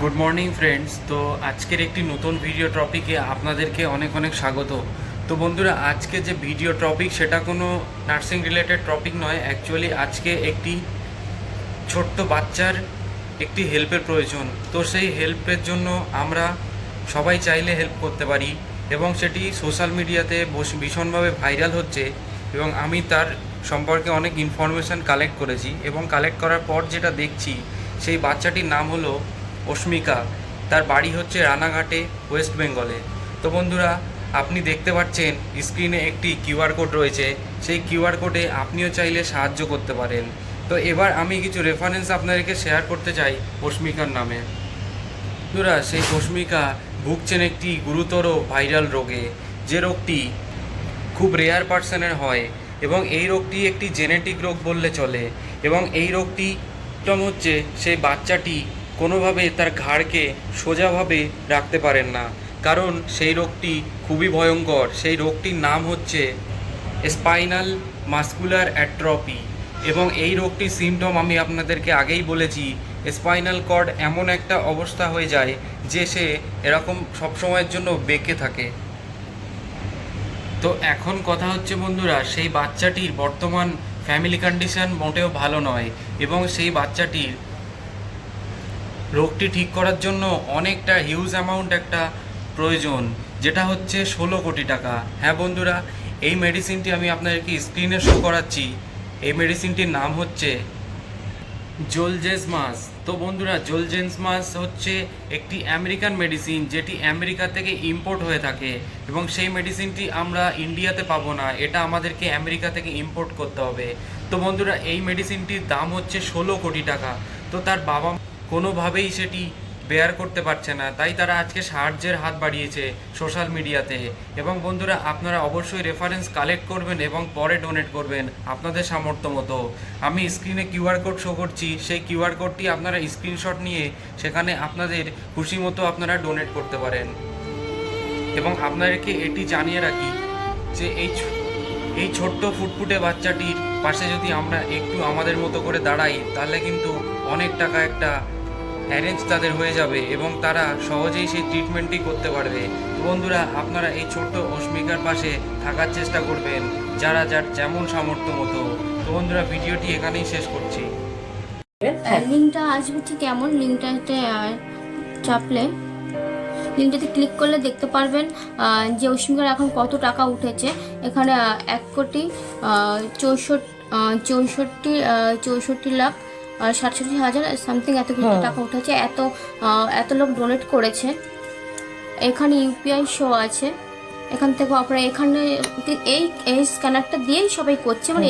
Good morning friends. তো আজকের একটি নতুন ভিডিও টপিকে আপনাদেরকে অনেক অনেক স্বাগত। তো বন্ধুরা, আজকে যে ভিডিও টপিক সেটা কোনো নার্সিং রিলেটেড টপিক নয়। অ্যাকচুয়ালি আজকে একটি ছোট্ট বাচ্চার একটি হেল্পের প্রয়োজন। তো সেই হেল্পের জন্য আমরা সবাই চাইলে হেল্প করতে পারি এবং সেটি সোশ্যাল মিডিয়াতে ভীষণভাবে ভাইরাল হচ্ছে এবং আমি তার সম্পর্কে অনেক ইনফরমেশান কালেক্ট করেছি এবং কালেক্ট করার পর যেটা দেখছি, সেই বাচ্চাটির নাম হলো অস্মিকা। তার বাড়ি হচ্ছে রানাঘাটে, ওয়েস্ট বেঙ্গলে। তো বন্ধুরা, আপনি দেখতে পাচ্ছেন স্ক্রিনে একটি কিউআর কোড রয়েছে। সেই কিউআর কোডে আপনিও চাইলে সাহায্য করতে পারেন। তো এবার আমি কিছু রেফারেন্স আপনাদেরকে শেয়ার করতে চাই অস্মিকার নামে। বন্ধুরা, সেই অস্মিকা ভুগছেন একটি গুরুতর ভাইরাল রোগে, যে রোগটি খুব রেয়ার পার্সনের হয় এবং এই রোগটি একটি জেনেটিক রোগ বললে চলে। এবং এই রোগটি হচ্ছে সেই বাচ্চাটি কোনোভাবে তার ঘাড়কে সোজাভাবে রাখতে পারেন না, কারণ সেই রোগটি খুবই ভয়ঙ্কর। সেই রোগটির নাম হচ্ছে স্পাইনাল মাসকুলার অ্যাট্রফি। এবং এই রোগটির সিমটম আমি আপনাদেরকে আগেই বলেছি। স্পাইনাল কর্ড এমন একটা অবস্থা হয়ে যায় যে সে এরকম সবসময়ের জন্য বেঁকে থাকে। তো এখন কথা হচ্ছে বন্ধুরা, সেই বাচ্চাটির বর্তমান ফ্যামিলি কন্ডিশন মোটেও ভালো নয় এবং সেই বাচ্চাটির রোগটি ঠিক করার জন্য অনেকটা হিউজ অ্যামাউন্ট একটা প্রয়োজন, যেটা হচ্ছে 16 কোটি টাকা। হ্যাঁ বন্ধুরা, এই মেডিসিনটি আমি আপনাদেরকে স্ক্রিনে শো করাচ্ছি। এই মেডিসিনটির নাম হচ্ছে জোলজেন্সমাস। তো বন্ধুরা, জোলজেন্সমাস হচ্ছে একটি আমেরিকান মেডিসিন, যেটি আমেরিকা থেকে ইম্পোর্ট হয়ে থাকে এবং সেই মেডিসিনটি আমরা ইন্ডিয়াতে পাবো না, এটা আমাদেরকে আমেরিকা থেকে ইম্পোর্ট করতে হবে। তো বন্ধুরা, এই মেডিসিনটির দাম হচ্ছে 16 কোটি টাকা। তো তার বাবা কোনোভাবেই সেটি বেয়ার করতে পারছে না, তাই তারা আজকে সাহায্যের হাত বাড়িয়েছে সোশ্যাল মিডিয়াতে। এবং বন্ধুরা, আপনারা অবশ্যই রেফারেন্স কালেক্ট করবেন এবং পরে ডোনেট করবেন আপনাদের সামর্থ্য মতো। আমি স্ক্রিনে কিউআর কোড শো করছি, সেই কিউআর কোডটি আপনারা স্ক্রিনশট নিয়ে সেখানে আপনাদের খুশি মতো আপনারা ডোনেট করতে পারেন। এবং আপনাদেরকে এটি জানিয়ে রাখি যে এই ছোট্ট ফুটফুটে বাচ্চাটির পাশে যদি আমরা একটু আমাদের মতো করে দাঁড়াই, তাহলে কিন্তু অনেক টাকা একটা অ্যারেঞ্জ তাদের হয়ে যাবে এবং তারা সহজেই সেই ট্রিটমেন্টটি করতে পারবে। তো বন্ধুরা, আপনারা এই ছোট্ট অস্মিকার পাশে থাকার চেষ্টা করবেন, যার যেমন সামর্থ্য মতো। তো বন্ধুরা, ভিডিওটি এখানেই শেষ করছি। লিঙ্কটা আসবে ঠিক এমন, লিঙ্কটাতে চাপলে, লিঙ্কটাতে ক্লিক করলে দেখতে পারবেন যে অস্মিকার এখন কত টাকা উঠেছে। এখানে 1,64,64,67,000 সামথিং এত কিছু টাকা উঠেছে। এত লোক ডোনেট করেছে। এখানে ইউপিআই শো আছে। এখান থেকে আপনারা এখানে এই স্ক্যানারটা দিয়েই সবাই করছে, মানে